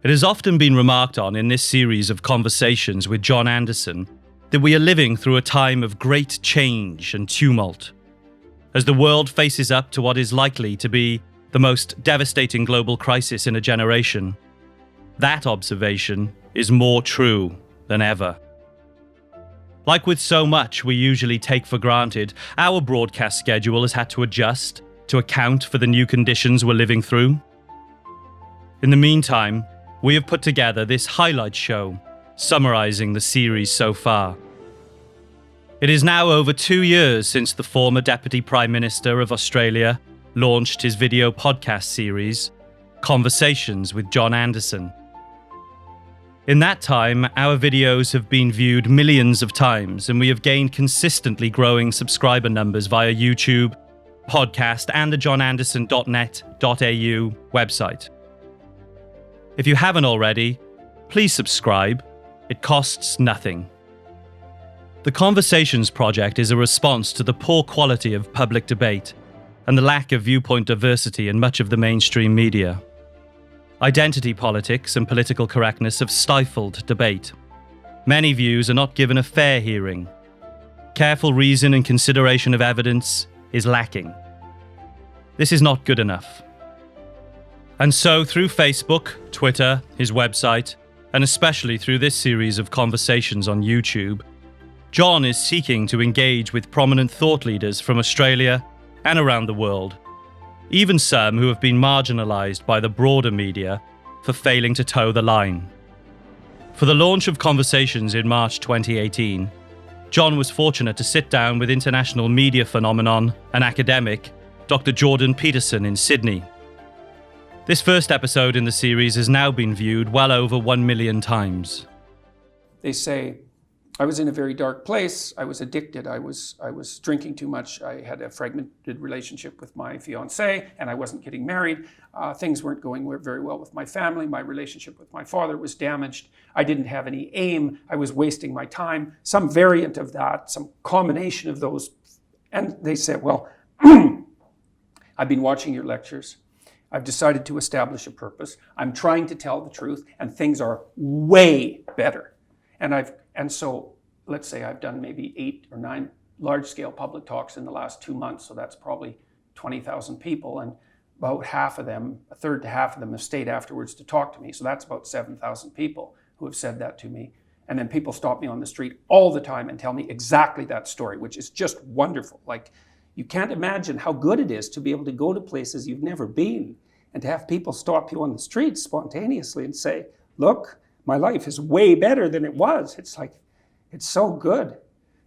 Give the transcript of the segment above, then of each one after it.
It has often been remarked on in this series of conversations with John Anderson that we are living through a time of great change and tumult. As the world faces up to what is likely to be the most devastating global crisis in a generation, that observation is more true than ever. Like with so much we usually take for granted, our broadcast schedule has had to adjust to account for the new conditions we're living through. In the meantime, we have put together this highlight show, summarizing the series so far. It is now over 2 years since the former Deputy Prime Minister of Australia launched his video podcast series, Conversations with John Anderson. In that time, our videos have been viewed millions of times, and we have gained consistently growing subscriber numbers via YouTube, podcast, and the johnanderson.net.au website. If you haven't already, please subscribe. It costs nothing. The Conversations Project is a response to the poor quality of public debate and the lack of viewpoint diversity in much of the mainstream media. Identity politics and political correctness have stifled debate. Many views are not given a fair hearing. Careful reason and consideration of evidence is lacking. This is not good enough. And so, through Facebook, Twitter, his website, and especially through this series of conversations on YouTube, John is seeking to engage with prominent thought leaders from Australia and around the world, even some who have been marginalised by the broader media for failing to toe the line. For the launch of Conversations in March 2018, John was fortunate to sit down with international media phenomenon and academic Dr. Jordan Peterson in Sydney. This first episode in the series has now been viewed well over 1 million times. They say, I was in a very dark place. I was addicted. I was drinking too much. I had a fragmented relationship with my fiancée, and I wasn't getting married. Things weren't going very well with my family. My relationship with my father was damaged. I didn't have any aim. I was wasting my time. Some variant of that, some combination of those. And they said, well, I've been watching your lectures. I've decided to establish a purpose. I'm trying to tell the truth, and things are way better. And so let's say I've done maybe 8 or 9 large-scale public talks in the last 2 months, so that's probably 20,000 people, and about half of them, a third to half of them, have stayed afterwards to talk to me. So that's about 7,000 people who have said that to me. And then people stop me on the street all the time and tell me exactly that story, which is just wonderful. Like, you can't imagine how good it is to be able to go to places you've never been and to have people stop you on the street spontaneously and say, look, my life is way better than it was. It's like, it's so good.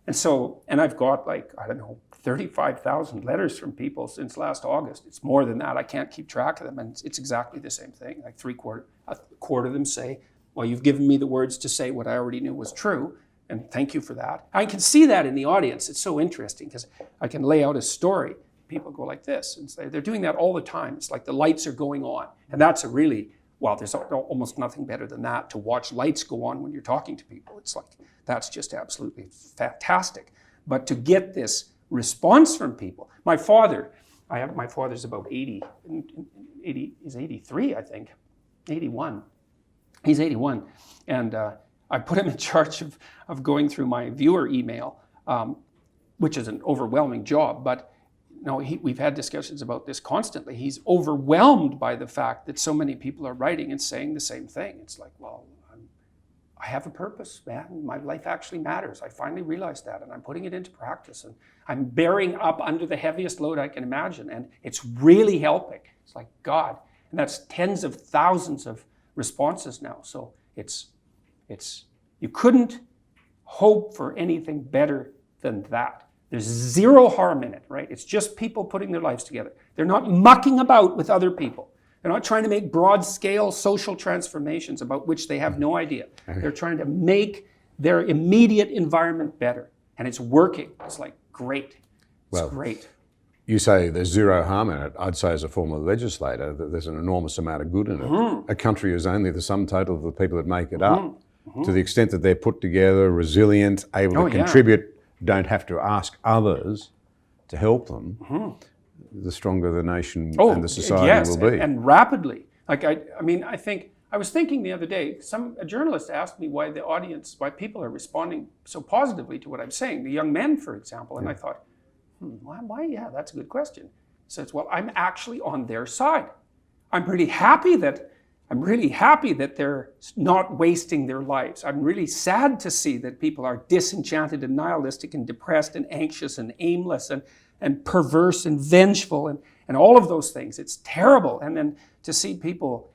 And I've got 35,000 letters from people since last August. It's more than that. I can't keep track of them. And it's exactly the same thing. Like a quarter of them say, well, you've given me the words to say what I already knew was true. And thank you for that. I can see that in the audience. It's so interesting because I can lay out a story. People go like this and say, they're doing that all the time. It's like the lights are going on. And that's a really, well, there's almost nothing better than that, to watch lights go on when you're talking to people. It's like, that's just absolutely fantastic. But to get this response from people, my father's about 80, he's 83, I think, 81. He's 81. And I put him in charge of going through my viewer email, which is an overwhelming job, but no, we've had discussions about this constantly. He's overwhelmed by the fact that so many people are writing and saying the same thing. It's like, well, I have a purpose, man. My life actually matters. I finally realized that, and I'm putting it into practice, and I'm bearing up under the heaviest load I can imagine, and it's really helping. It's like, God. And that's tens of thousands of responses now. So you couldn't hope for anything better than that. There's zero harm in it, right? It's just people putting their lives together. They're not mucking about with other people. They're not trying to make broad-scale social transformations about which they have no idea. They're trying to make their immediate environment better. And it's working. It's like, great. It's great. You say there's zero harm in it. I'd say as a former legislator that there's an enormous amount of good in it. Mm-hmm. A country is only the sum total of the people that make it up. Mm-hmm. To the extent that they're put together, resilient, able to contribute, don't have to ask others to help them, the stronger the nation and the society will be. And rapidly. Like, I mean, I think I was thinking the other day, a journalist asked me why why people are responding so positively to what I'm saying, the young men, for example, and I thought, why? Yeah, that's a good question. He says, well, I'm actually on their side. I'm really happy that they're not wasting their lives. I'm really sad to see that people are disenchanted and nihilistic and depressed and anxious and aimless and perverse and vengeful and all of those things. It's terrible. And then to see people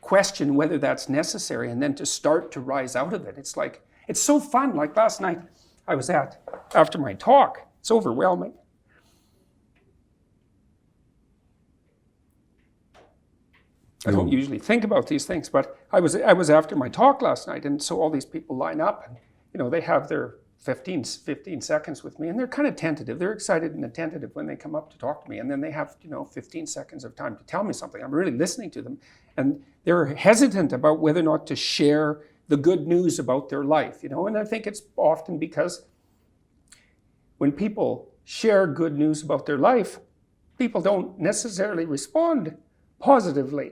question whether that's necessary and then to start to rise out of it. It's like, it's so fun. Like last night I was after my talk, it's overwhelming. I don't usually think about these things, but I was after my talk last night, and so all these people line up, and they have their 15 seconds with me, and they're kind of tentative. They're excited and attentive when they come up to talk to me, and then they have 15 seconds of time to tell me something. I'm really listening to them, and they're hesitant about whether or not to share the good news about their life, and I think it's often because when people share good news about their life, people don't necessarily respond positively.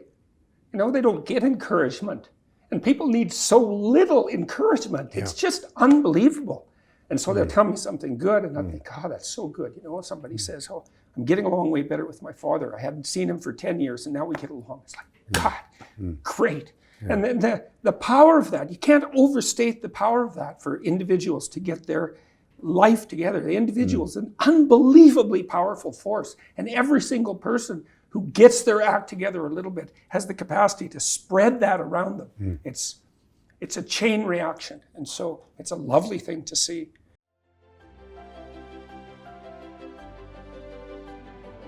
They don't get encouragement. And people need so little encouragement. It's just unbelievable. And so they'll tell me something good, and I think, that's so good. Somebody says, I'm getting along way better with my father. I hadn't seen him for 10 years, and now we get along. It's like, God, great. Yeah. And then the power of that, you can't overstate the power of that for individuals to get their life together. The individual is an unbelievably powerful force. And every single person who gets their act together a little bit has the capacity to spread that around them. It's a chain reaction, and so it's a lovely thing to see.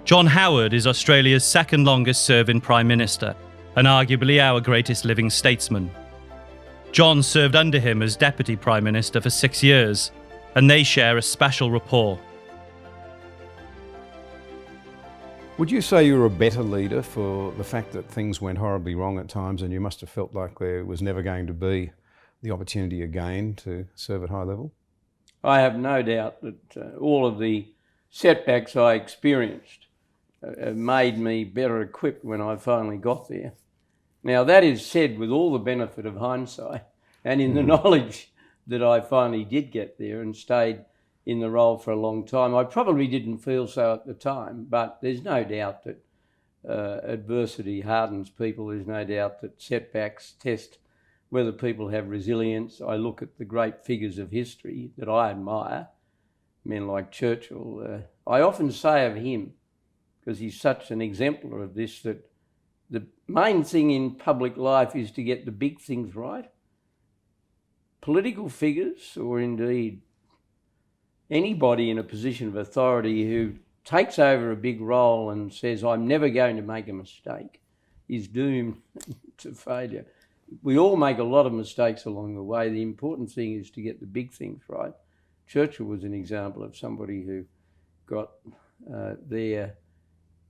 John Howard is Australia's second longest serving Prime Minister, and arguably our greatest living statesman. John served under him as Deputy Prime Minister for 6 years, and they share a special rapport. Would you say you were a better leader for the fact that things went horribly wrong at times and you must have felt like there was never going to be the opportunity again to serve at high level? I have no doubt that all of the setbacks I experienced made me better equipped when I finally got there. Now that is said with all the benefit of hindsight and in the knowledge that I finally did get there and stayed in the role for a long time. I probably didn't feel so at the time, but there's no doubt that adversity hardens people. There's no doubt that setbacks test whether people have resilience. I look at the great figures of history that I admire, men like Churchill. I often say of him, because he's such an exemplar of this, that the main thing in public life is to get the big things right. Political figures, or indeed anybody in a position of authority who takes over a big role and says, I'm never going to make a mistake, is doomed to failure. We all make a lot of mistakes along the way. The important thing is to get the big things right. Churchill was an example of somebody who got there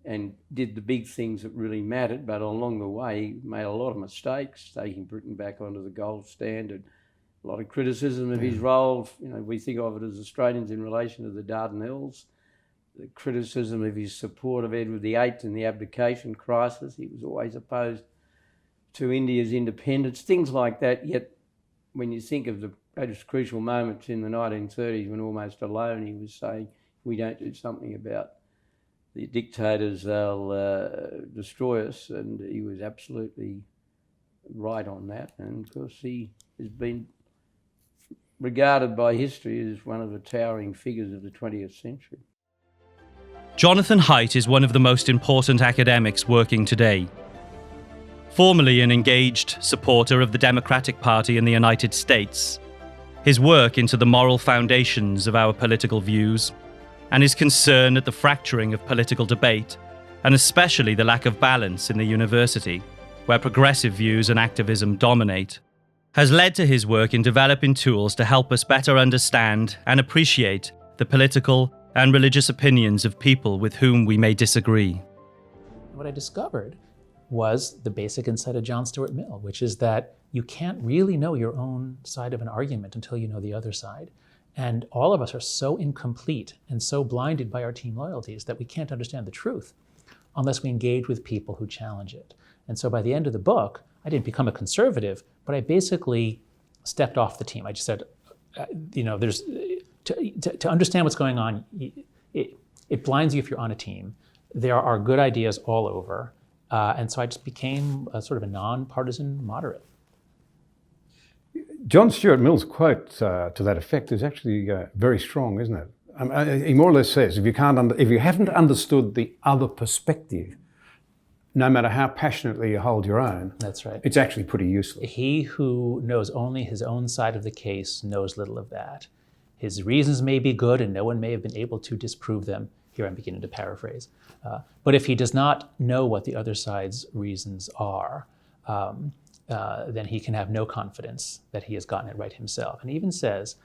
and did the big things that really mattered, but along the way he made a lot of mistakes, taking Britain back onto the gold standard. A lot of criticism of his role. We think of it as Australians in relation to the Dardanelles. The criticism of his support of Edward VIII in the abdication crisis. He was always opposed to India's independence, things like that. Yet when you think of the greatest crucial moments in the 1930s, when almost alone he was saying, if we don't do something about the dictators, they'll destroy us. And he was absolutely right on that. And of course he has been regarded by history as one of the towering figures of the 20th century. Jonathan Haidt is one of the most important academics working today. Formerly an engaged supporter of the Democratic Party in the United States, his work into the moral foundations of our political views, and his concern at the fracturing of political debate, and especially the lack of balance in the university, where progressive views and activism dominate, has led to his work in developing tools to help us better understand and appreciate the political and religious opinions of people with whom we may disagree. What I discovered was the basic insight of John Stuart Mill, which is that you can't really know your own side of an argument until you know the other side. And all of us are so incomplete and so blinded by our team loyalties that we can't understand the truth unless we engage with people who challenge it. And so by the end of the book, I didn't become a conservative, but I basically stepped off the team. I just said, there's to understand what's going on, it blinds you if you're on a team. There are good ideas all over. And so I just became a sort of a nonpartisan moderate. John Stuart Mill's quote to that effect is actually very strong, isn't it? He more or less says, if you haven't understood the other perspective, no matter how passionately you hold your own, that's right, it's actually pretty useless. He who knows only his own side of the case knows little of that. His reasons may be good and no one may have been able to disprove them. Here I'm beginning to paraphrase. But if he does not know what the other side's reasons are, then he can have no confidence that he has gotten it right himself. And he even says,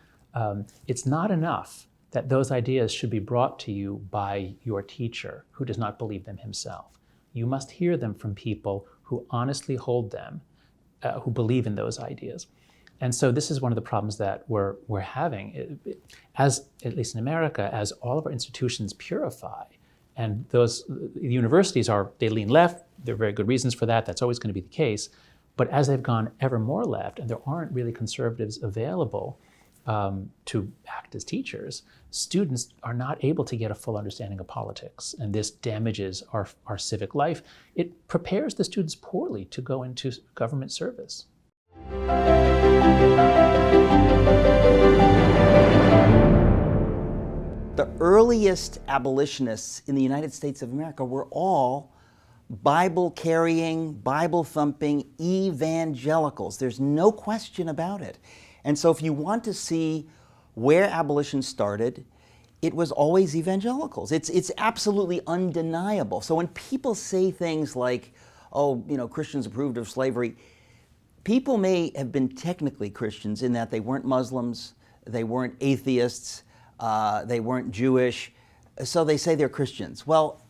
it's not enough that those ideas should be brought to you by your teacher who does not believe them himself. You must hear them from people who honestly hold them, who believe in those ideas. And so this is one of the problems that we're having, as at least in America, as all of our institutions purify, and the universities they lean left. There are very good reasons for that. That's always going to be the case. But as they've gone ever more left, and there aren't really conservatives available to act as teachers, students are not able to get a full understanding of politics, and this damages our civic life. It prepares the students poorly to go into government service. The earliest abolitionists in the United States of America were all Bible-carrying, Bible-thumping evangelicals. There's no question about it. And so if you want to see where abolition started, it was always evangelicals. It's absolutely undeniable. So when people say things like, Christians approved of slavery, people may have been technically Christians in that they weren't Muslims, they weren't atheists, they weren't Jewish, so they say they're Christians. Well,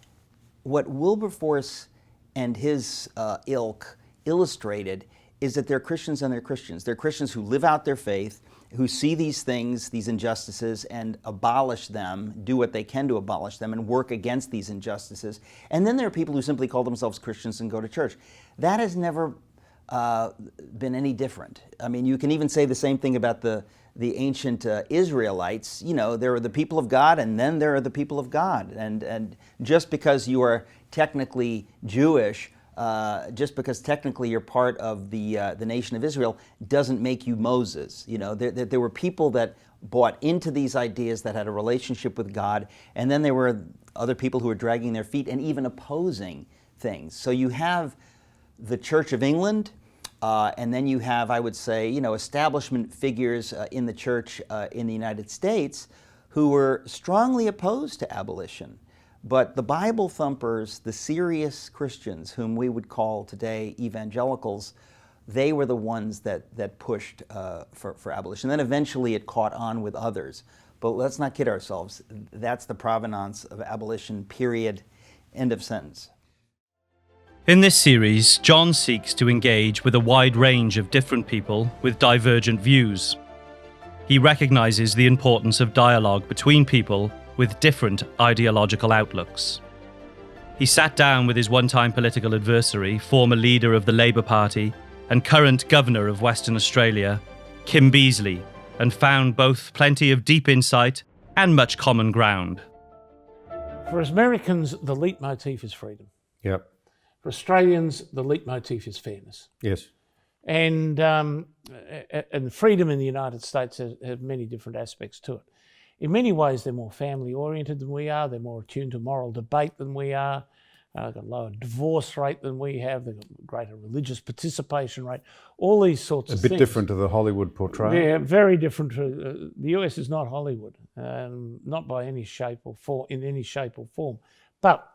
what Wilberforce and his ilk illustrated is that they're Christians and they're Christians. They're Christians who live out their faith, who see these things, these injustices, and abolish them, do what they can to abolish them, and work against these injustices. And then there are people who simply call themselves Christians and go to church. That has never been any different. I mean, you can even say the same thing about the ancient Israelites. There are the people of God, and then there are the people of God. And just because you are technically Jewish, just because technically you're part of the nation of Israel, doesn't make you Moses. There were people that bought into these ideas, that had a relationship with God, and then there were other people who were dragging their feet and even opposing things. So you have the Church of England, and then you have, I would say, establishment figures in the church in the United States who were strongly opposed to abolition. But the Bible thumpers, the serious Christians, whom we would call today evangelicals, they were the ones that pushed for abolition. Then eventually it caught on with others. But let's not kid ourselves. That's the provenance of abolition, period, end of sentence. In this series, John seeks to engage with a wide range of different people with divergent views. He recognizes the importance of dialogue between people with different ideological outlooks. He sat down with his one-time political adversary, former leader of the Labour Party and current Governor of Western Australia, Kim Beazley, and found both plenty of deep insight and much common ground. For Americans, the leitmotif is freedom. Yep. For Australians, the leitmotif is fairness. Yes. And freedom in the United States has many different aspects to it. In many ways, they're more family-oriented than we are. They're more attuned to moral debate than we are. They've got a lower divorce rate than we have. They've got a greater religious participation rate. All these sorts of things. A bit different to the Hollywood portrayal. Yeah, very different. The US is not Hollywood, not by any shape or form, in any shape or form. But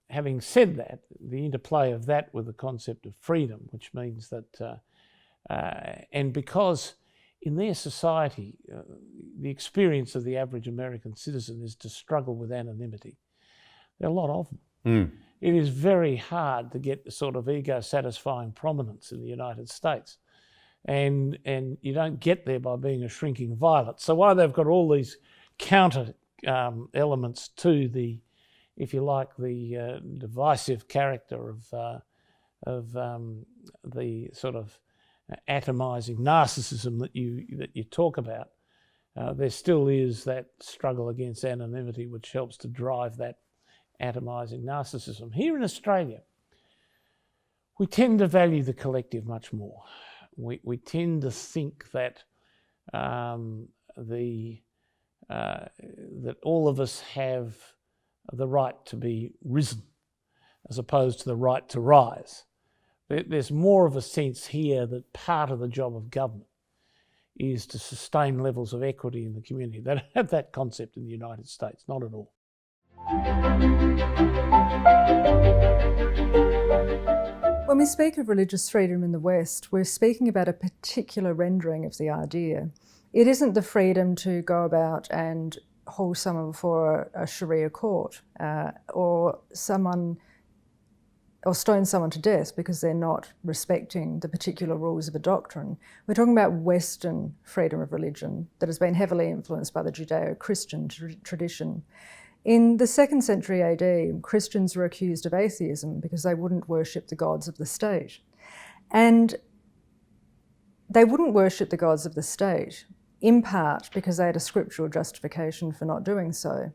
having said that, the interplay of that with the concept of freedom, which means that, and because in their society, the experience of the average American citizen is to struggle with anonymity. There are a lot of them. It is very hard to get the sort of ego-satisfying prominence in the United States. And you don't get there by being a shrinking violet. So while they've got all these counter elements to the if you like, the divisive character of the sort of atomizing narcissism that you talk about, there still is that struggle against anonymity which helps to drive that atomizing narcissism. Here in Australia, we tend to value the collective much more. We tend to think that that all of us have the right to be risen as opposed to the right to rise. There's more of a sense here that part of the job of government is to sustain levels of equity in the community. They don't have that concept in the United States, not at all. When we speak of religious freedom in the West, we're speaking about a particular rendering of the idea. It isn't the freedom to go about and haul someone before a Sharia court or stone someone to death because they're not respecting the particular rules of a doctrine. We're talking about Western freedom of religion that has been heavily influenced by the Judeo-Christian tradition. In the 2nd century AD, Christians were accused of atheism because they wouldn't worship the gods of the state. And they wouldn't worship the gods of the state, in part because they had a scriptural justification for not doing so.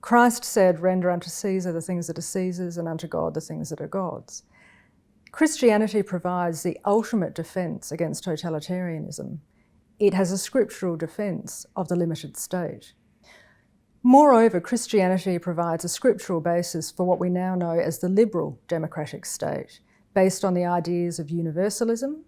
Christ said, "Render unto Caesar the things that are Caesar's and unto God the things that are God's." Christianity provides the ultimate defence against totalitarianism. It has a scriptural defence of the limited state. Moreover, Christianity provides a scriptural basis for what we now know as the liberal democratic state, based on the ideas of universalism,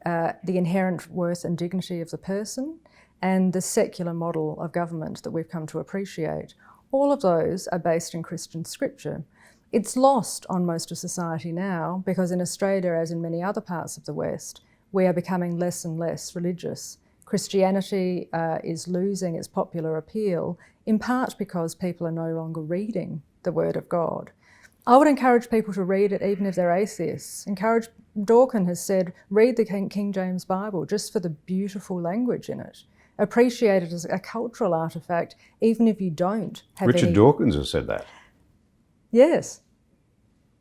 the inherent worth and dignity of the person, and the secular model of government that we've come to appreciate. All of those are based in Christian scripture. It's lost on most of society now because in Australia, as in many other parts of the West, we are becoming less and less religious. Christianity is losing its popular appeal, in part because people are no longer reading the Word of God. I would encourage people to read it even if they're atheists. Dawkins has said, read the King James Bible just for the beautiful language in it. Appreciate it as a cultural artefact, even if you don't have Richard Dawkins has said that. Yes,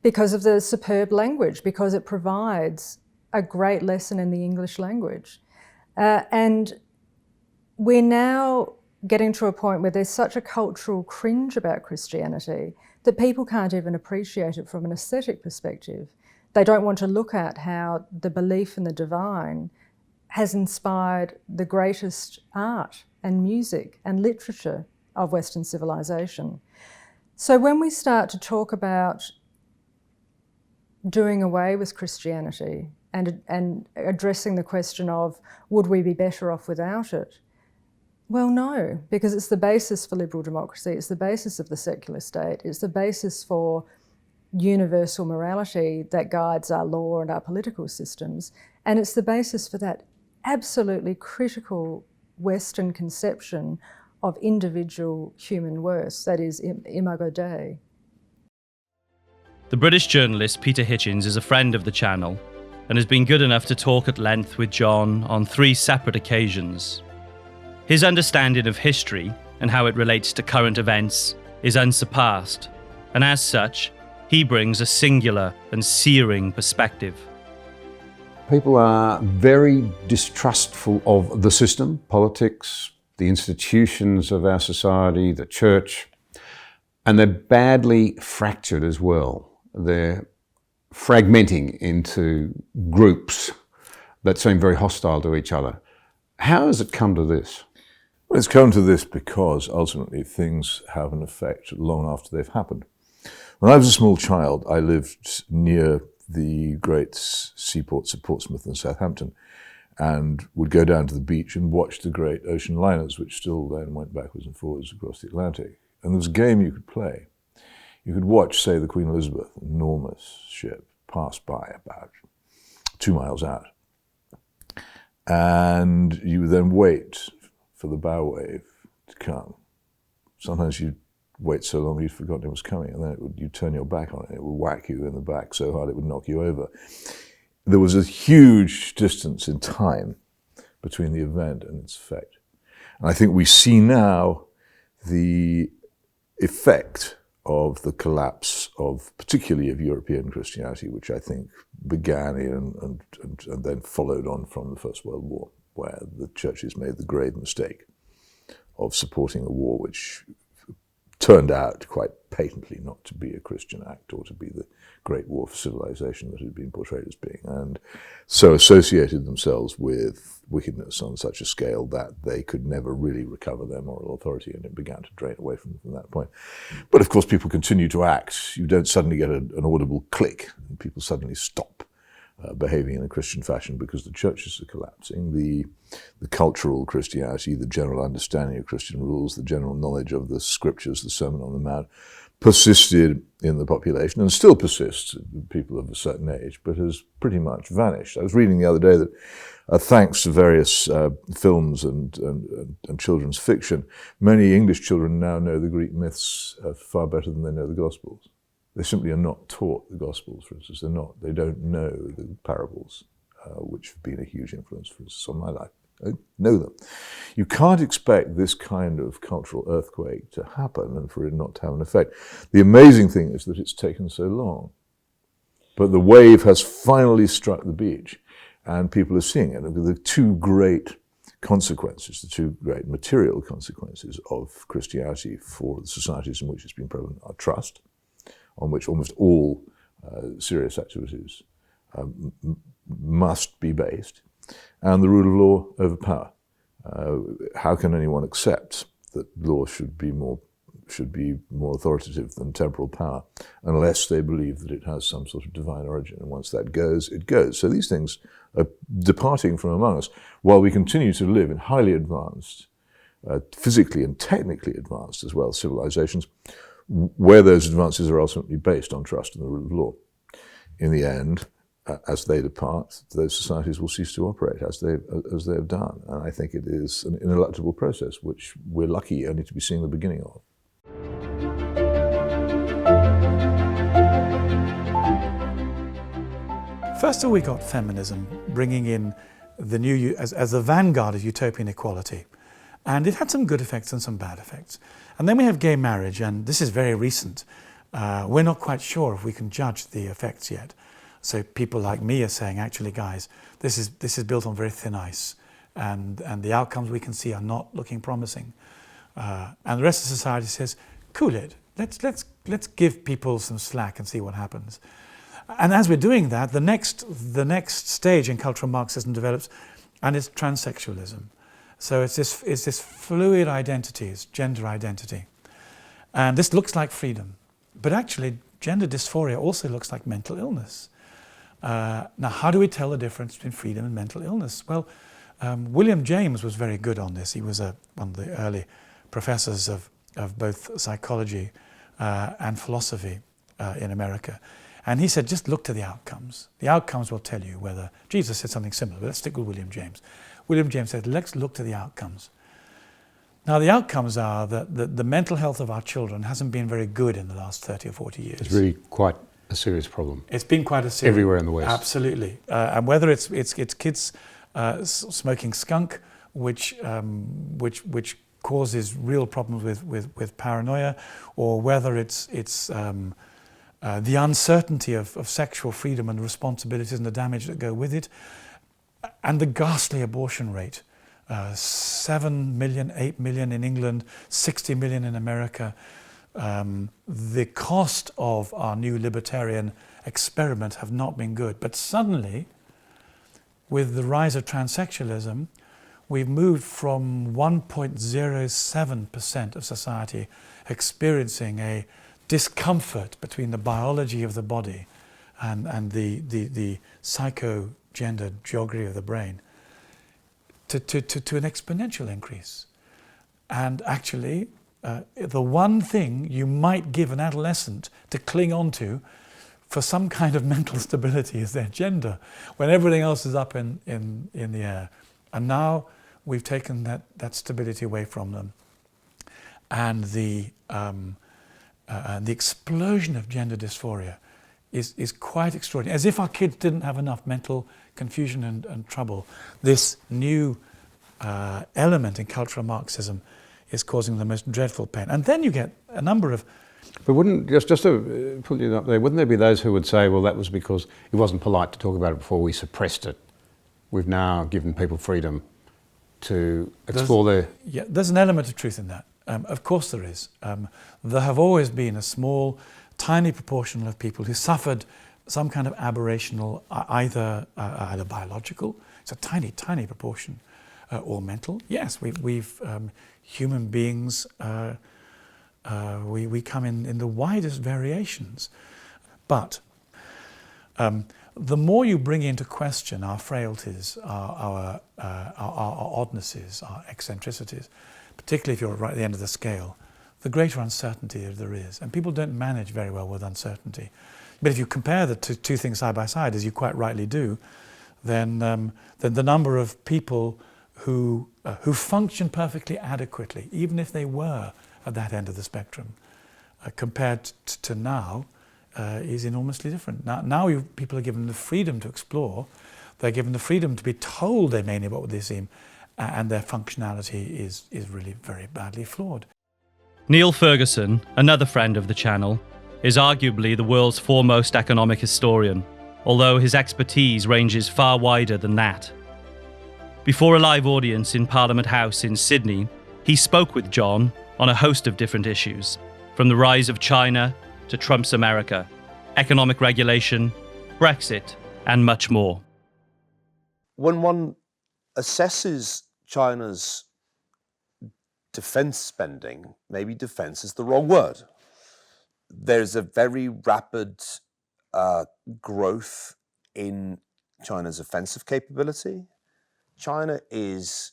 because of the superb language, because it provides a great lesson in the English language. And we're now getting to a point where there's such a cultural cringe about Christianity that people can't even appreciate it from an aesthetic perspective. They don't want to look at how the belief in the divine has inspired the greatest art and music and literature of Western civilization. So when we start to talk about doing away with Christianity and addressing the question of, would we be better off without it? Well, no, because it's the basis for liberal democracy, it's the basis of the secular state, it's the basis for universal morality that guides our law and our political systems, and it's the basis for that absolutely critical Western conception of individual human worth, that is, imago Dei. The British journalist Peter Hitchens is a friend of the channel and has been good enough to talk at length with John on 3 separate occasions. His understanding of history and how it relates to current events is unsurpassed, and as such, he brings a singular and searing perspective. People are very distrustful of the system, politics, the institutions of our society, the church, and they're badly fractured as well. They're fragmenting into groups that seem very hostile to each other. How has it come to this? Well, it's come to this because ultimately things have an effect long after they've happened. When I was a small child, I lived near the great seaports of Portsmouth and Southampton and would go down to the beach and watch the great ocean liners, which still then went backwards and forwards across the Atlantic. And there was a game you could play. You could watch, say, the Queen Elizabeth, an enormous ship, pass by about 2 miles out. And you would then wait for the bow wave to come. Sometimes you'd wait so long you'd forgotten it was coming, and then you'd turn your back on it, it would whack you in the back so hard it would knock you over. There was a huge distance in time between the event and its effect. And I think we see now the effect of the collapse of, particularly of European Christianity, which I think began in and then followed on from the First World War, where the churches made the grave mistake of supporting a war which turned out quite patently not to be a Christian act or to be the great war for civilization that had been portrayed as being, and so associated themselves with wickedness on such a scale that they could never really recover their moral authority, and it began to drain away from that point. But of course people continue to act. You don't suddenly get an audible click and people suddenly stop behaving in a Christian fashion because the churches are collapsing. The cultural Christianity, the general understanding of Christian rules, the general knowledge of the scriptures, the Sermon on the Mount, persisted in the population and still persists in people of a certain age, but has pretty much vanished. I was reading the other day that thanks to various films and children's fiction, many English children now know the Greek myths far better than they know the Gospels. They simply are not taught the Gospels, for instance. They don't know the parables, which have been a huge influence, for instance, on my life. I know them. You can't expect this kind of cultural earthquake to happen and for it not to have an effect. The amazing thing is that it's taken so long. But the wave has finally struck the beach and people are seeing it. The two great consequences, the two great material consequences of Christianity for the societies in which it's been prevalent are trust, on which almost all serious activities must be based, and the rule of law over power. How can anyone accept that law should be more authoritative than temporal power unless they believe that it has some sort of divine origin? And once that goes, it goes. So these things are departing from among us while we continue to live in highly advanced, physically and technically advanced as well, civilizations, where those advances are ultimately based on trust and the rule of law. In the end, as they depart, those societies will cease to operate as they have done. And I think it is an ineluctable process, which we're lucky only to be seeing the beginning of. First of all, we got feminism bringing in the new as the vanguard of utopian equality. And it had some good effects and some bad effects. And then we have gay marriage, and this is very recent. We're not quite sure if we can judge the effects yet. So people like me are saying, actually, guys, this is built on very thin ice, and the outcomes we can see are not looking promising. And the rest of society says, cool it. Let's give people some slack and see what happens. And as we're doing that, the next stage in cultural Marxism develops, and it's transsexualism. So it's this fluid identity, it's gender identity. And this looks like freedom. But actually, gender dysphoria also looks like mental illness. Now, how do we tell the difference between freedom and mental illness? Well, William James was very good on this. He was one of the early professors of both psychology and philosophy in America. And he said, just look to the outcomes. The outcomes will tell you whether... Jesus said something similar, but let's stick with William James. William James said, let's look to the outcomes. Now, the outcomes are that the mental health of our children hasn't been very good in the last 30 or 40 years. It's really quite a serious problem. It's been quite a serious... Everywhere in the West. Absolutely. And whether it's kids smoking skunk, which causes real problems with paranoia, or whether it's the uncertainty of sexual freedom and responsibilities and the damage that go with it, and the ghastly abortion rate. 7 million, 8 million in England, 60 million in America. The cost of our new libertarian experiment have not been good. But suddenly, with the rise of transsexualism, we've moved from 1.07% of society experiencing a discomfort between the biology of the body and the psycho-gender geography of the brain to an exponential increase. And actually, the one thing you might give an adolescent to cling on to for some kind of mental stability is their gender, when everything else is up in the air. And now we've taken that stability away from them. And the explosion of gender dysphoria is quite extraordinary. As if our kids didn't have enough mental confusion and trouble. This new element in cultural Marxism is causing the most dreadful pain. And then you get a number of But wouldn't, just to pull you up there, wouldn't there be those who would say, well, that was because it wasn't polite to talk about it before, we suppressed it. We've now given people freedom to explore their... Yeah, there's an element of truth in that. Of course there is. There have always been a small, tiny proportion of people who suffered some kind of aberrational, either biological, it's a tiny, tiny proportion, or mental. Yes, we've human beings, we come in the widest variations. But the more you bring into question our frailties, our oddnesses, our eccentricities, particularly if you're right at the end of the scale, the greater uncertainty there is. And people don't manage very well with uncertainty. But if you compare the two things side by side, as you quite rightly do, then the number of people who function perfectly adequately, even if they were at that end of the spectrum, compared to now, is enormously different. Now people are given the freedom to explore. They're given the freedom to be told they may not what they seem, and their functionality is really very badly flawed. Neil Ferguson, another friend of the channel, is arguably the world's foremost economic historian, although his expertise ranges far wider than that. Before a live audience in Parliament House in Sydney, he spoke with John on a host of different issues, from the rise of China to Trump's America, economic regulation, Brexit, and much more. When one assesses China's defense spending, maybe defense is the wrong word. There's a very rapid growth in China's offensive capability. China is,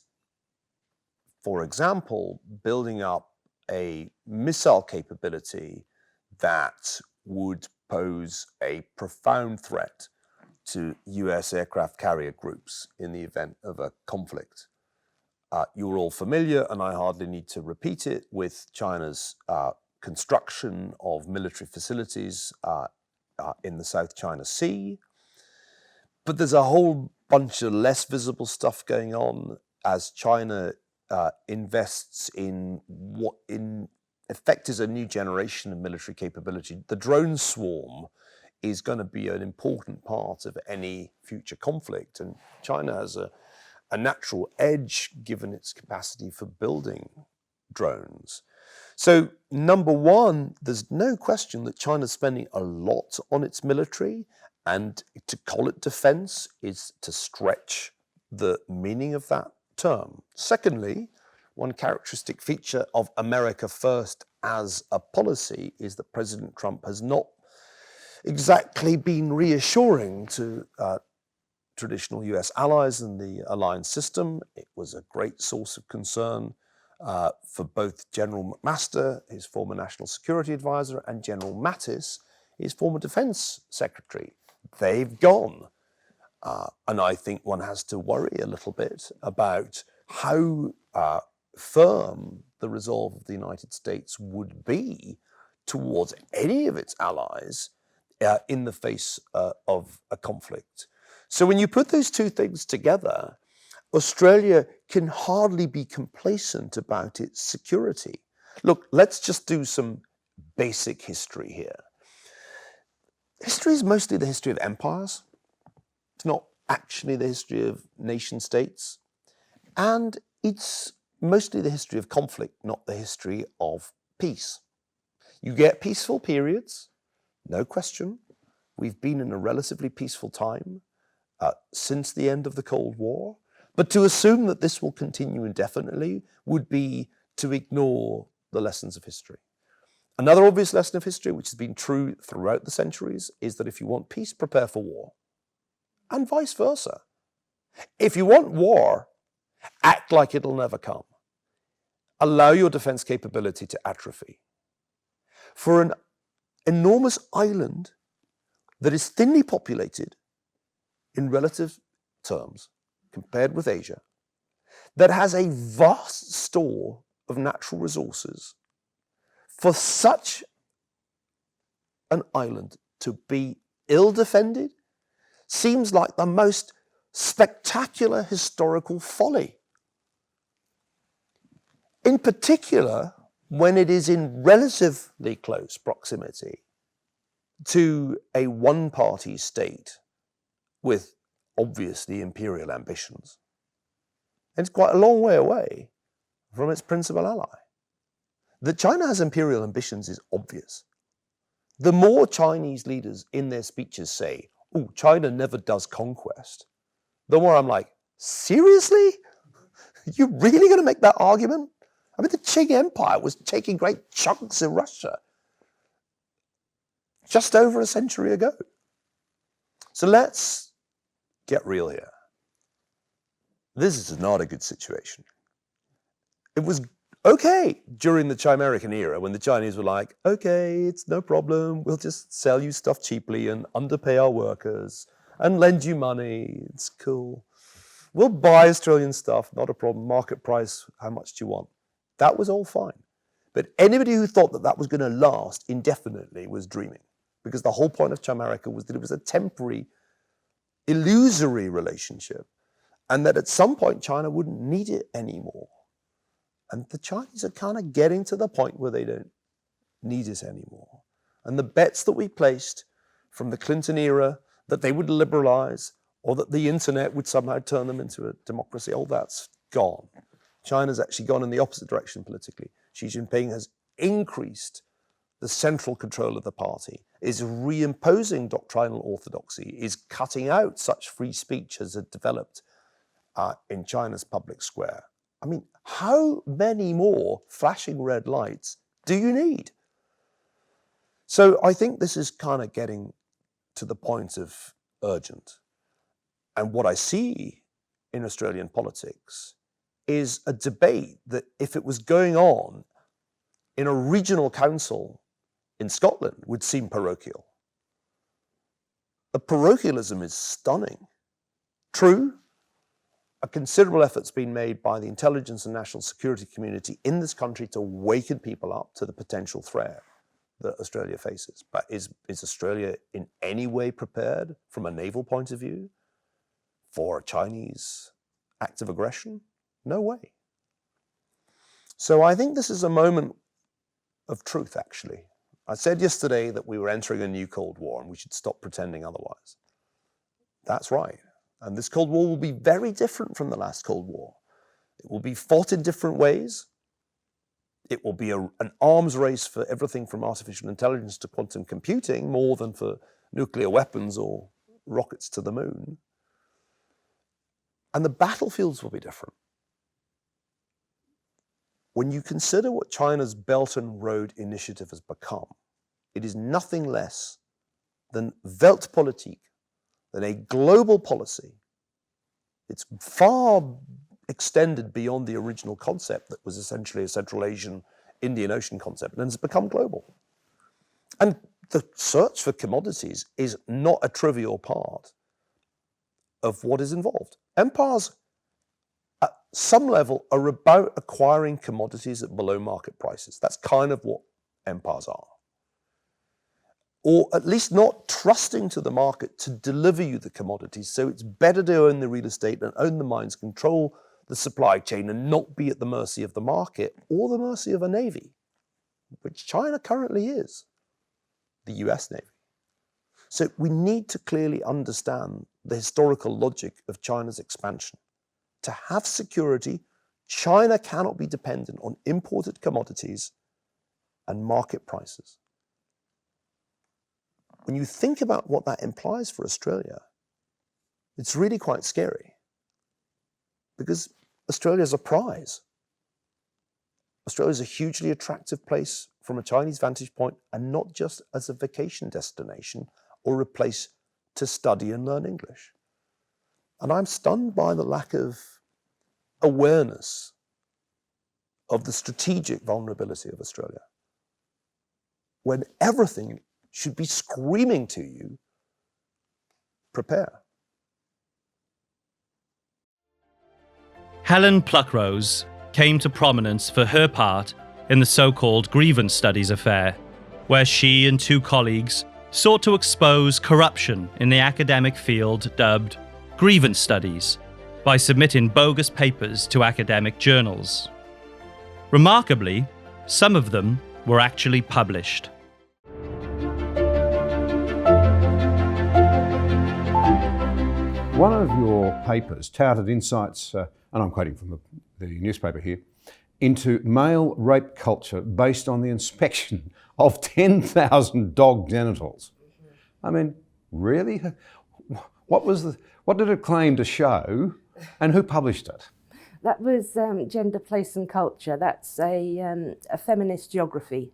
for example, building up a missile capability that would pose a profound threat to US aircraft carrier groups in the event of a conflict. You're all familiar, and I hardly need to repeat it, with China's construction of military facilities in the South China Sea. But there's a whole bunch of less visible stuff going on as China invests in what in effect is a new generation of military capability. The drone swarm is going to be an important part of any future conflict, and China has a natural edge given its capacity for building drones. So number one, there's no question that China's spending a lot on its military, and to call it defense is to stretch the meaning of that term. Secondly, one characteristic feature of America First as a policy is that President Trump has not exactly been reassuring to traditional US allies in the alliance system. It was a great source of concern for both General McMaster, his former national security advisor, and General Mattis, his former defense secretary. They've gone. And I think one has to worry a little bit about how firm the resolve of the United States would be towards any of its allies in the face of a conflict. So when you put those two things together, Australia can hardly be complacent about its security. Look, let's just do some basic history here. History is mostly the history of empires. It's not actually the history of nation states. And it's mostly the history of conflict, not the history of peace. You get peaceful periods, no question. We've been in a relatively peaceful time since the end of the Cold War. But to assume that this will continue indefinitely would be to ignore the lessons of history. Another obvious lesson of history, which has been true throughout the centuries, is that if you want peace, prepare for war, and vice versa. If you want war, act like it'll never come. Allow your defense capability to atrophy. For an enormous island that is thinly populated in relative terms, compared with Asia, that has a vast store of natural resources, for such an island to be ill-defended seems like the most spectacular historical folly. In particular, when it is in relatively close proximity to a one-party state with obviously imperial ambitions. It's quite a long way away from its principal ally. That China has imperial ambitions is obvious. The more Chinese leaders in their speeches say, oh, China never does conquest, the more I'm like, seriously? You really going to make that argument? I mean, the Qing Empire was taking great chunks of Russia just over a century ago. So let's get real here. This is not a good situation. It was okay during the Chimerican era when the Chinese were like, okay, it's no problem. We'll just sell you stuff cheaply and underpay our workers and lend you money. It's cool. We'll buy Australian stuff, not a problem. Market price, how much do you want? That was all fine. But anybody who thought that that was going to last indefinitely was dreaming, because the whole point of Chimerica was that it was a temporary, illusory relationship, and that at some point China wouldn't need it anymore. And the Chinese are kind of getting to the point where they don't need it anymore. And the bets that we placed from the Clinton era that they would liberalize or that the internet would somehow turn them into a democracy, all that's gone. China's actually gone in the opposite direction politically. Xi Jinping has increased the central control of the party, is reimposing doctrinal orthodoxy, is cutting out such free speech as had developed in China's public square. I mean, how many more flashing red lights do you need? So I think this is kind of getting to the point of urgent. And what I see in Australian politics is a debate that if it was going on in a regional council in Scotland would seem parochial. The parochialism is stunning. True, a considerable effort's been made by the intelligence and national security community in this country to waken people up to the potential threat that Australia faces. But is Australia in any way prepared from a naval point of view for a Chinese act of aggression? No way. So I think this is a moment of truth, actually. I said yesterday that we were entering a new Cold War and we should stop pretending otherwise. That's right. And this Cold War will be very different from the last Cold War. It will be fought in different ways. It will be an arms race for everything from artificial intelligence to quantum computing, more than for nuclear weapons or rockets to the moon. And the battlefields will be different. When you consider what China's Belt and Road Initiative has become, it is nothing less than Weltpolitik, than a global policy. It's far extended beyond the original concept that was essentially a Central Asian, Indian Ocean concept, and has become global. And the search for commodities is not a trivial part of what is involved. Empires, at some level, are about acquiring commodities at below market prices. That's kind of what empires are. Or at least not trusting to the market to deliver you the commodities. So it's better to own the real estate and own the mines, control the supply chain, and not be at the mercy of the market or the mercy of a navy, which China currently is, the US Navy. So we need to clearly understand the historical logic of China's expansion. To have security, China cannot be dependent on imported commodities and market prices. When you think about what that implies for Australia, it's really quite scary, because Australia is a prize. Australia is a hugely attractive place from a Chinese vantage point, and not just as a vacation destination or a place to study and learn English. And I'm stunned by the lack of awareness of the strategic vulnerability of Australia, when everything should be screaming to you, prepare. Helen Pluckrose came to prominence for her part in the so-called grievance studies affair, where she and two colleagues sought to expose corruption in the academic field dubbed grievance studies by submitting bogus papers to academic journals. Remarkably, Some of them were actually published. One of your papers touted insights, and I'm quoting from the newspaper here, into male rape culture based on the inspection of 10,000 dog genitals. I mean, really? What did it claim to show, and who published it? That was Gender, Place and Culture. That's a feminist geography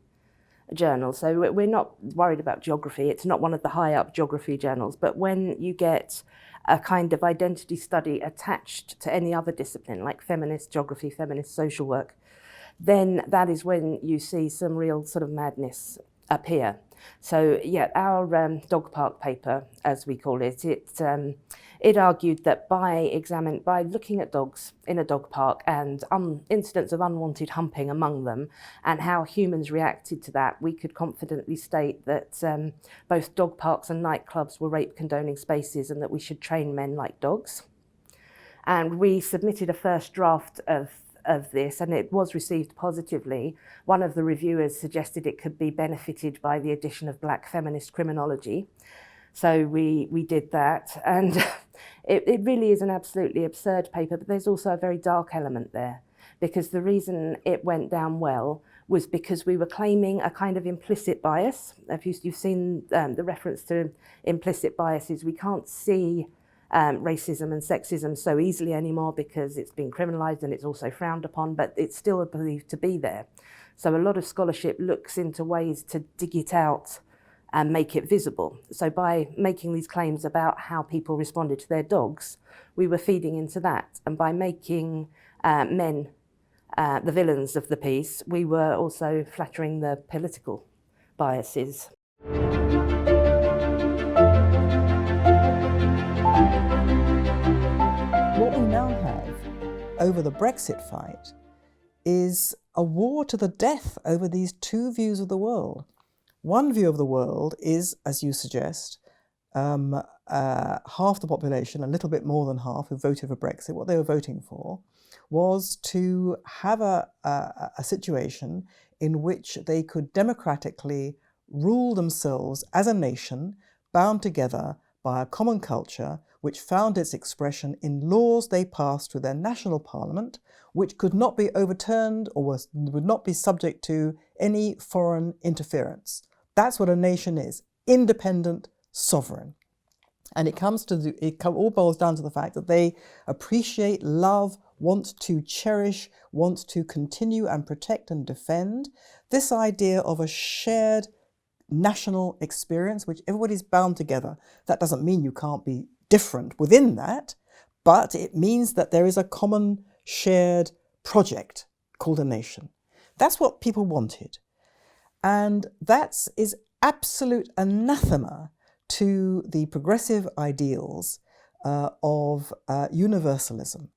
journal. So we're not worried about geography. It's not one of the high up geography journals. But when you get a kind of identity study attached to any other discipline, like feminist geography, feminist social work, then that is when you see some real sort of madness appear. So yeah, our dog park paper, as we call it, it argued that by looking at dogs in a dog park and incidents of unwanted humping among them and how humans reacted to that, we could confidently state that both dog parks and nightclubs were rape condoning spaces and that we should train men like dogs. And we submitted a first draft of this, and it was received positively. One of the reviewers suggested it could be benefited by the addition of black feminist criminology. So we did that, and it really is an absolutely absurd paper, but there's also a very dark element there, because the reason it went down well was because we were claiming a kind of implicit bias. If you've seen the reference to implicit biases, we can't see racism and sexism so easily anymore because it's been criminalised and it's also frowned upon, but it's still believed to be there. So a lot of scholarship looks into ways to dig it out and make it visible. So by making these claims about how people responded to their dogs, we were feeding into that. And by making men the villains of the piece, we were also flattering the political biases. What we now have over the Brexit fight is a war to the death over these two views of the world. One view of the world is, as you suggest, half the population, a little bit more than half, who voted for Brexit. What they were voting for was to have a situation in which they could democratically rule themselves as a nation, bound together by a common culture, which found its expression in laws they passed through their national parliament, which could not be overturned or would not be subject to any foreign interference. That's what a nation is: independent, sovereign. And it all boils down to the fact that they appreciate, love, want to cherish, want to continue and protect and defend this idea of a shared national experience, which everybody's bound together. That doesn't mean you can't be different within that, but it means that there is a common shared project called a nation. That's what people wanted. And that is absolute anathema to the progressive ideals of universalism,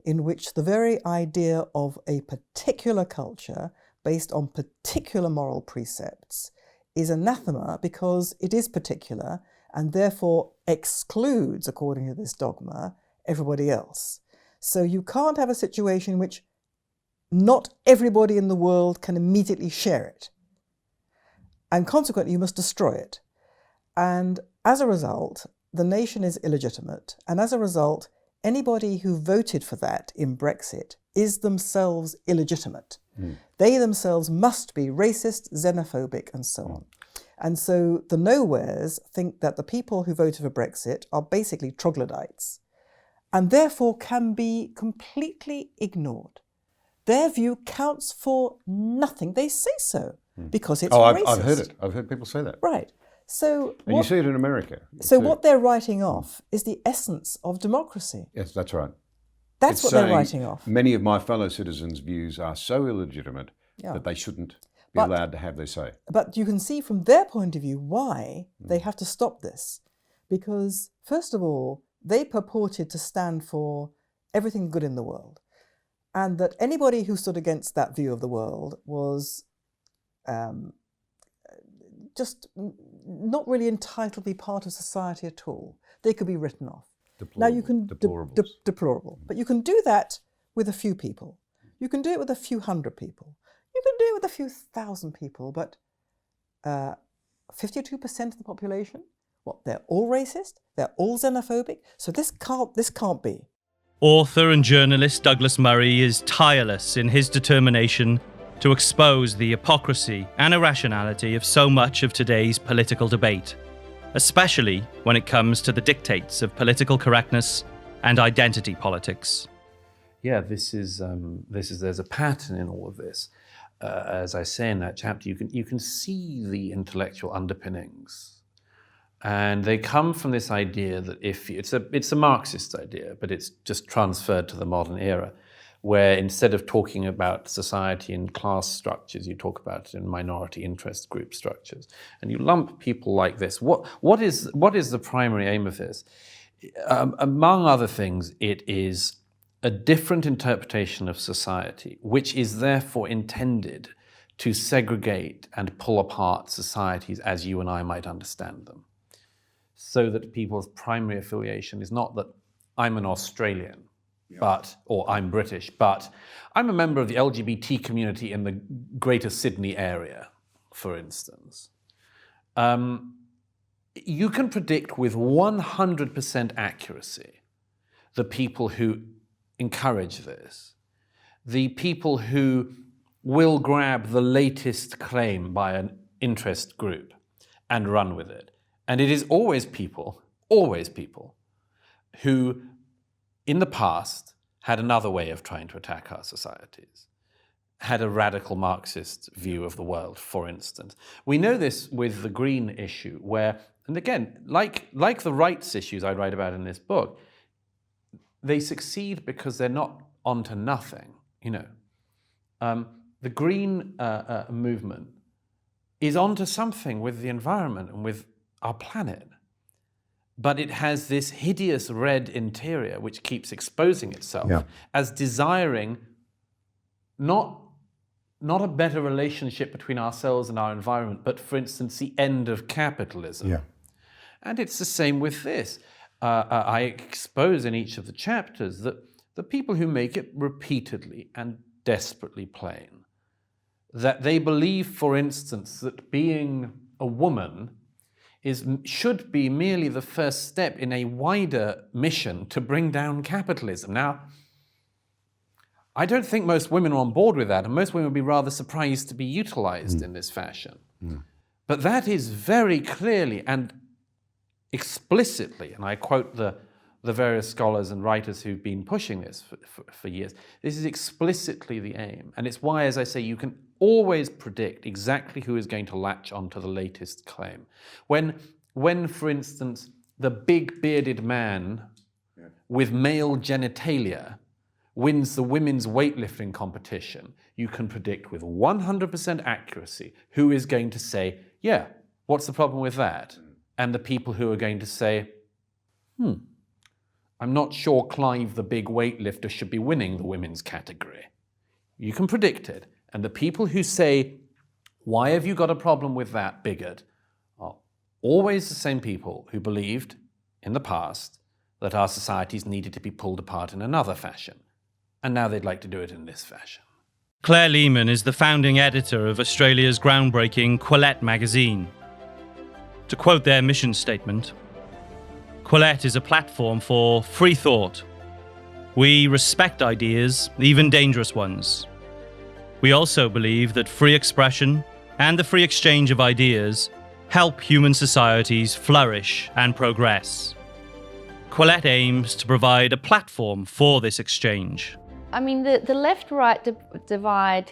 in which the very idea of a particular culture based on particular moral precepts is anathema because it is particular and therefore excludes, according to this dogma, everybody else. So you can't have a situation in which not everybody in the world can immediately share it. And consequently, you must destroy it. And as a result, the nation is illegitimate. And as a result, anybody who voted for that in Brexit is themselves illegitimate. They themselves must be racist, xenophobic, and so on. And so the nowheres think that the people who voted for Brexit are basically troglodytes and therefore can be completely ignored. Their view counts for nothing. They say so because it's racist. I've heard it. I've heard people say that. Right. So and you see it in America. So what they're writing off is the essence of democracy. Yes, that's right. That's what they're writing off. Many of my fellow citizens' views are so illegitimate that they shouldn't be allowed to have their say. But you can see from their point of view why they have to stop this. Because, first of all, they purported to stand for everything good in the world. And that anybody who stood against that view of the world was just not really entitled to be part of society at all. They could be written off. Now you can deplorable. But you can do that with a few people. You can do it with a few hundred people. You can do it with a few thousand people, but 52% of the population, what, they're all racist, they're all xenophobic, so this can't be. Author and journalist Douglas Murray is tireless in his determination to expose the hypocrisy and irrationality of so much of today's political debate, especially when it comes to the dictates of political correctness and identity politics. Yeah, there's a pattern in all of this. As I say in that chapter, you can see the intellectual underpinnings, and they come from this idea that it's a Marxist idea, but it's just transferred to the modern era, where instead of talking about society in class structures, you talk about it in minority interest group structures, and you lump people like this. What is the primary aim of this? Among other things, it is a different interpretation of society, which is therefore intended to segregate and pull apart societies as you and I might understand them. So that people's primary affiliation is not that I'm an Australian, or I'm British, but I'm a member of the LGBT community in the Greater Sydney area, for instance. You can predict with 100% accuracy the people who encourage this, the people who will grab the latest claim by an interest group and run with it. And it is always people who in the past had another way of trying to attack our societies, had a radical Marxist view of the world, for instance. We know this with the green issue, where, and again, like the rights issues I write about in this book, they succeed because they're not onto nothing, you know. The green movement is onto something with the environment and with our planet. But it has this hideous red interior which keeps exposing itself as desiring not a better relationship between ourselves and our environment, but, for instance, the end of capitalism. Yeah. And it's the same with this. I expose in each of the chapters that the people who make it repeatedly and desperately plain, that they believe, for instance, that being a woman should be merely the first step in a wider mission to bring down capitalism. Now, I don't think most women are on board with that, and most women would be rather surprised to be utilized in this fashion. But that is very clearly and explicitly, and I quote the various scholars and writers who've been pushing this for years, this is explicitly the aim. And it's why, as I say, you can always predict exactly who is going to latch onto the latest claim. When, for instance, the big bearded man with male genitalia wins the women's weightlifting competition, you can predict with 100% accuracy who is going to say, yeah, what's the problem with that? And the people who are going to say, I'm not sure Clive the big weightlifter should be winning the women's category. You can predict it. And the people who say, why have you got a problem with that, bigot, are always the same people who believed in the past that our societies needed to be pulled apart in another fashion. And now they'd like to do it in this fashion. Claire Lehman is the founding editor of Australia's groundbreaking Quillette magazine. To quote their mission statement, Quillette is a platform for free thought. We respect ideas, even dangerous ones. We also believe that free expression and the free exchange of ideas help human societies flourish and progress. Quillette aims to provide a platform for this exchange. I mean, the left-right divide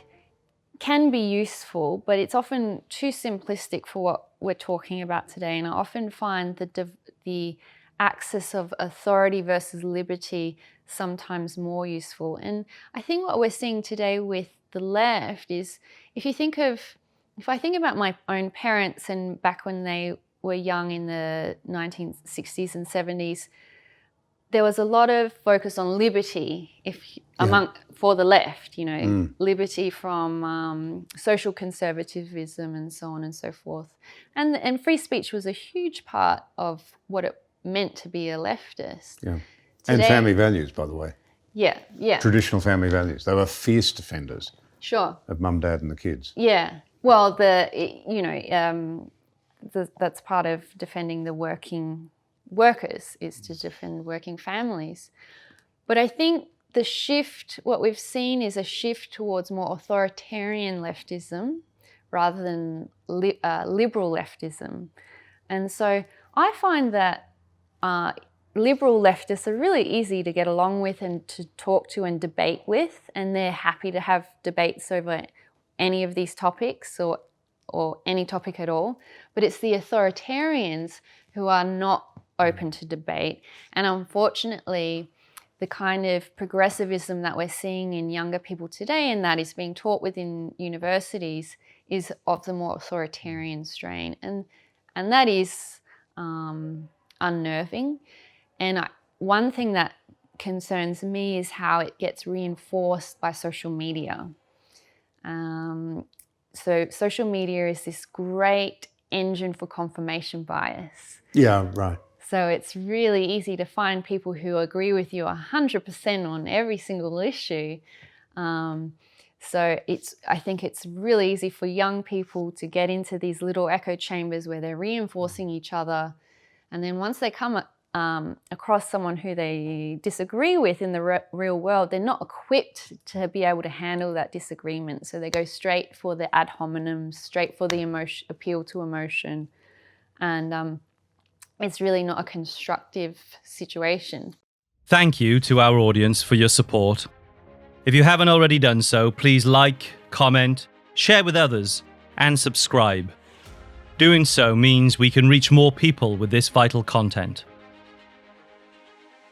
can be useful, but it's often too simplistic for what we're talking about today. And I often find the axis of authority versus liberty sometimes more useful. And I think what we're seeing today with the left is, if I think about my own parents and back when they were young in the 1960s and 70s, there was a lot of focus on liberty for the left, you know, liberty from social conservatism and so on and so forth. And free speech was a huge part of what it meant to be a leftist. Yeah. Today, and family values, by the way. Yeah, yeah. Traditional family values. They were fierce defenders Sure. of mum, dad, and the kids. Yeah. Well, that's part of defending the working workers, is to defend working families. But I think the shift, what we've seen is a shift towards more authoritarian leftism rather than liberal leftism. And so I find that liberal leftists are really easy to get along with and to talk to and debate with, and they're happy to have debates over any of these topics or any topic at all. But it's the authoritarians who are not open to debate. And unfortunately, the kind of progressivism that we're seeing in younger people today, and that is being taught within universities, is of the more authoritarian strain. And that is unnerving. And one thing that concerns me is how it gets reinforced by social media. So social media is this great engine for confirmation bias. Yeah, right. So it's really easy to find people who agree with you 100% on every single issue. So I think it's really easy for young people to get into these little echo chambers where they're reinforcing each other. And then once they come across someone who they disagree with in the real world, they're not equipped to be able to handle that disagreement. So they go straight for the ad hominem, straight for the appeal to emotion. And it's really not a constructive situation. Thank you to our audience for your support. If you haven't already done so, please like, comment, share with others, and subscribe. Doing so means we can reach more people with this vital content.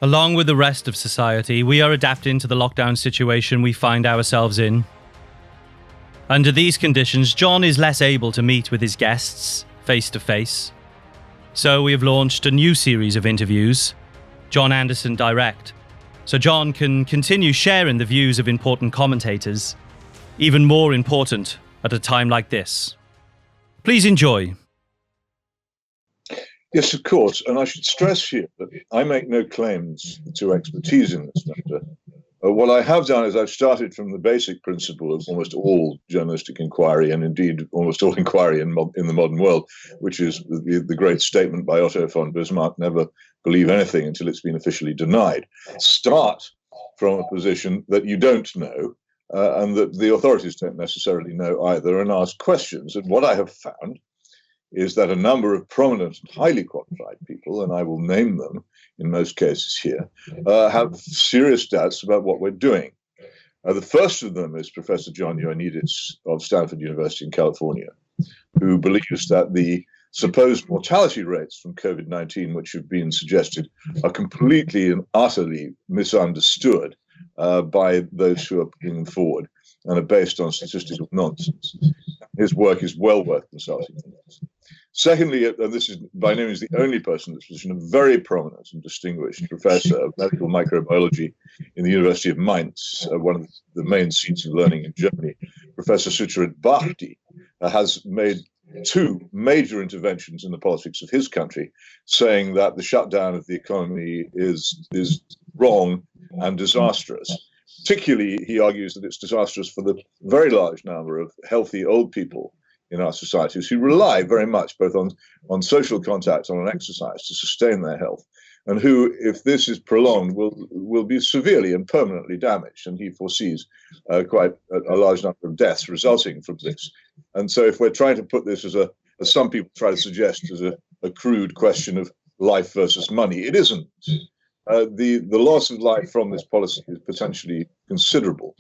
Along with the rest of society, we are adapting to the lockdown situation we find ourselves in. Under these conditions, John is less able to meet with his guests face to face. So we have launched a new series of interviews, John Anderson Direct, so John can continue sharing the views of important commentators, even more important at a time like this. Please enjoy. Yes, of course, and I should stress here that I make no claims to expertise in this matter. What I have done is I've started from the basic principle of almost all journalistic inquiry, and indeed almost all inquiry in the modern world, which is the great statement by Otto von Bismarck, never believe anything until it's been officially denied. Start from a position that you don't know, and that the authorities don't necessarily know either, and ask questions. And what I have found is that a number of prominent and highly qualified people, and I will name them in most cases here, have serious doubts about what we're doing. The first of them is Professor John Ioannidis of Stanford University in California, who believes that the supposed mortality rates from COVID-19, which have been suggested, are completely and utterly misunderstood by those who are putting them forward and are based on statistical nonsense. His work is well worth consulting. Secondly, and this is by no means the only person in this position, a very prominent and distinguished professor of medical microbiology in the University of Mainz, one of the main seats of learning in Germany, Professor Sucharit Bhakdi, has made two major interventions in the politics of his country, saying that the shutdown of the economy is wrong and disastrous. Particularly, he argues that it's disastrous for the very large number of healthy old people in our societies who rely very much both on social contact and on exercise to sustain their health, and who, if this is prolonged, will be severely and permanently damaged. And he foresees quite a large number of deaths resulting from this. And so if we're trying to put this as some people try to suggest, as a crude question of life versus money, it isn't. The loss of life from this policy is potentially considerable.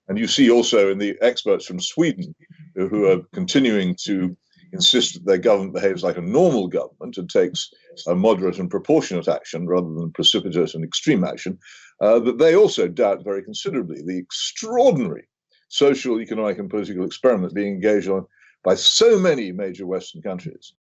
And you see also in the experts from Sweden who are continuing to insist that their government behaves like a normal government and takes a moderate and proportionate action rather than precipitate and extreme action, that they also doubt very considerably the extraordinary social, economic and political experiment being engaged on by so many major Western countries.